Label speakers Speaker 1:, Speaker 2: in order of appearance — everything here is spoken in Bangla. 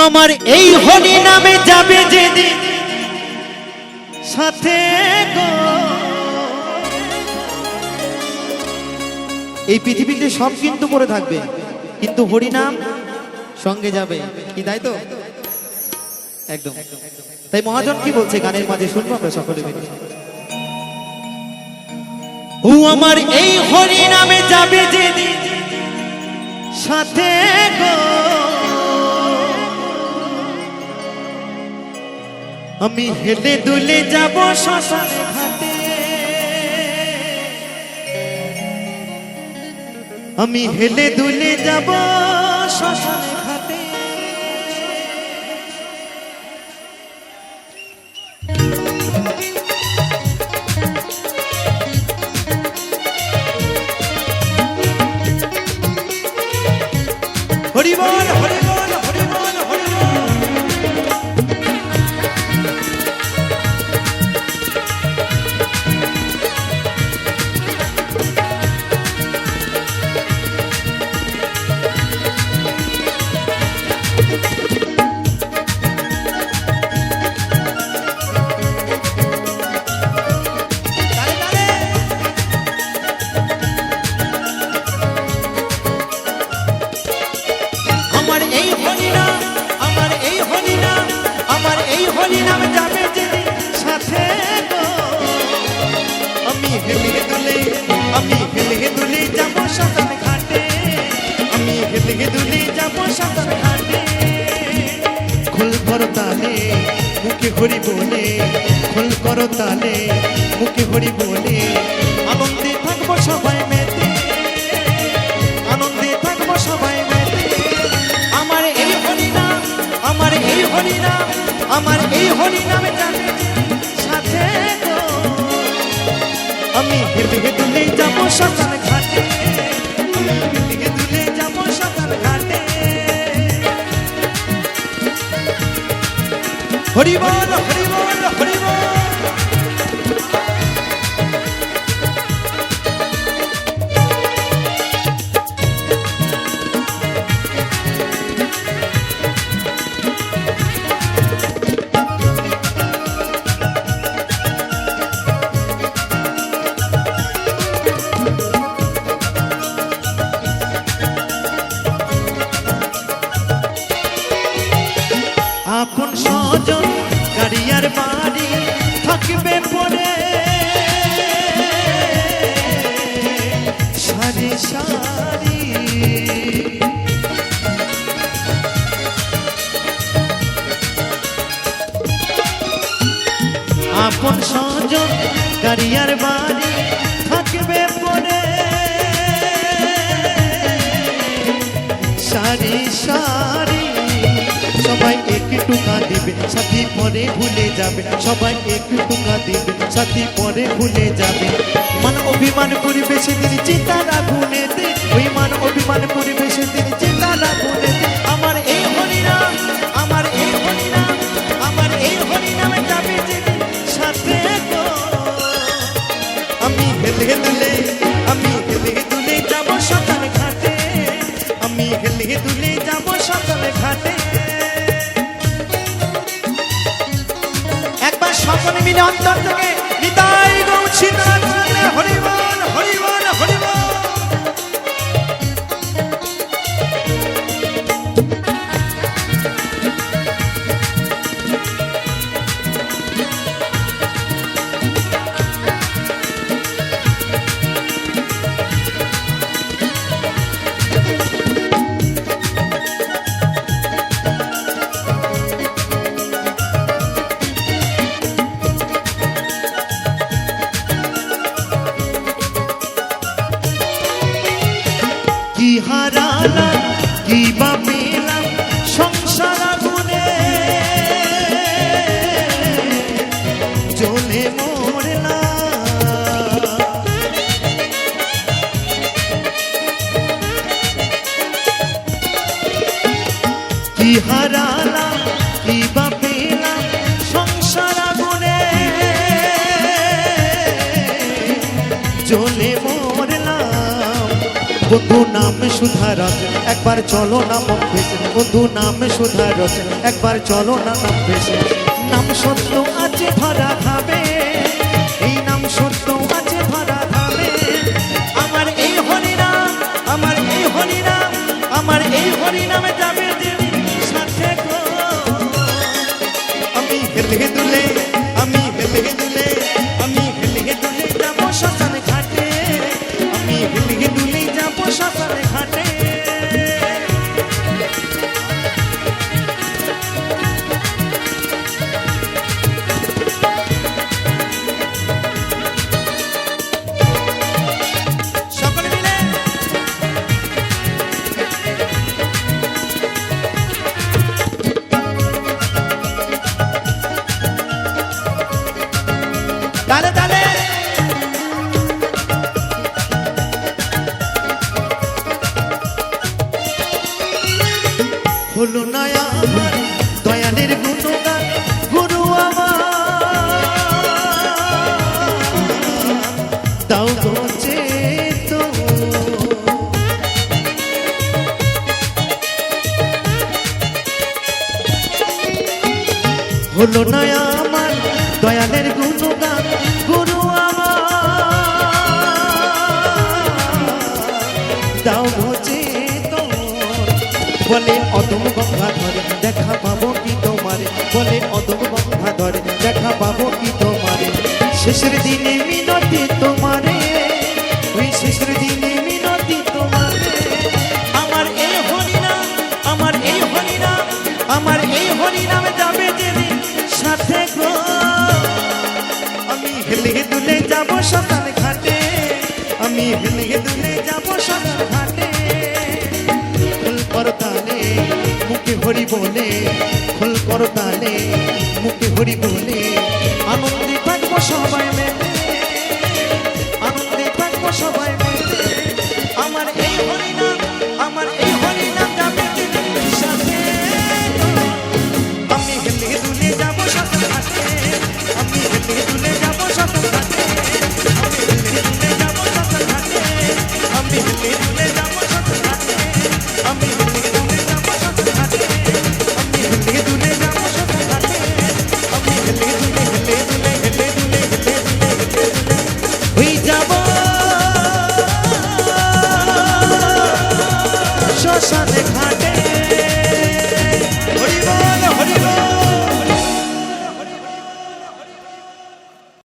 Speaker 1: আমার এই হরি নামে যাবে যেদিন সাথে গো। এই পৃথিবীতে সব কিন্তু পড়ে থাকবে, কিন্তু হরি নাম সঙ্গে যাবে, কি তাই তো? একদম। তাই মহাজন কি বলছে গানের মাঝে শুনবো আমরা সকলে মিলে। আমার এই হরি নামে যাবে যেদিন সাথে গো, আমি হেলে দুলে যাব শ্মশান ঘাটে, আমি হেলে দুলে যাব শ্মশান ঘাটে। হরি বল হরি বল হরি বল হরি বল। আমার এই হরি নাম, আমার এই হরি নাম, আমার এই হরি নাম যাবে যেদিন সাথে গো, আমি হেলে দুলে, আমি হেলে দুলে যাব শ্মশান ঘাটে, আমি হেলে দুলে যাব শ্মশান ঘাটে। খোল করো তালে মুখে হরি বলে, খোল করো তালে মুখে হরি বলে, আনন্দে থাকবো সবাই মেতে, আনন্দে থাকবো সবাই মেতে। আমার এই হরি নাম, আমার এই হরি নাম, আমার এই হরি নামে যাবে সাথে গো, আমি হেলে দুলে যাব শ্মশান ঘাটে, আমি হেলে দুলে যাব শ্মশান ঘাটে। হরি বল হরি বল হরি বল। আপন স্বজন গাড়িয়ার বাড়ি থাকবে পরে সারি সারি, আপন স্বজন গাড়িয়ার বাড়ি থাকবে পরে সারি সারি। সবাই একটু কাঁদিবে সাথী পরে ভুলে যাবে, সবাই একটু কাঁদিবে সাথী পরে ভুলে যাবে। মান অভিমান করিবে সেদিন চিতার আগুনেতে, ওই মান অভিমান করিবে সেদিন চিতার আগুনেতে। আমার এই হরি নাম, আমার এই হরি নাম, আমার এই হরি নামে যাবে যেদিন সাথে গো, আমি হেলে দুলে, আমি হেলে দুলে যাব শ্মশান ঘাটে, আমি হেলে দুলে যাব শ্মশান ঘাটে। একবার সকলে মিলে অন্তর থেকে নিতাই গৌছিনাথ হরি বল হরি বল হরি বল। কি হারালাম কি বা পেলাম সংসার আগুনে জ্বলে মরলাম, কি হারালাম কি বা পেলাম সংসার আগুনে জ্বলে মরলাম। বন্ধু নাম সুধারস একবার চলো না মন ভেসে, বন্ধু নাম সুধারস একবার চলো না নাম ভেসে। নাম সত্য আছে ধরা ধামে, এই নাম সত্য আছে ধরা ধামে। আমার এই হরিনাম, আমার এই হরিনাম, আমার এই হরিনামে যাবে যেদিন সাথে গো। আমি হেলে দুলে, আমি হেলে দুলে, আমি হেলে দুলে যাবো শ্মশান ঘাটে, আমি হেলে দুলে যাবো শ্মশান ঘাটে। সকলে মিলে তালে তালে হলো না আমার দয়ালের গুণগান, গুরু আমার দাও গোচে তো। হলো না আমার দয়ালের গুণগান, গুরু আমার দাও গোচে তো। বলে অদম গঙ্গাধর দেখা পাবো কি তোমারে, বলে অদম গঙ্গাধর দেখা পাবো কি তোমারে। শেষের দিনে মিনতি তোমারে, ওই শেষের দিনে মিনতি তোমারে। আমার এই হরিনাম, আমার এই হরিনাম, আমার এই হরিনামে যাবে যেদিন সাথে গো। আমি হেলে দুলে যাবো শ্মশান ঘাটে, আমি হেলে দুলে যাবো শ্মশান ঘাটে। খোল করতালে মুখে হরি বলে, খোল করতালে মুখে হরি বলে।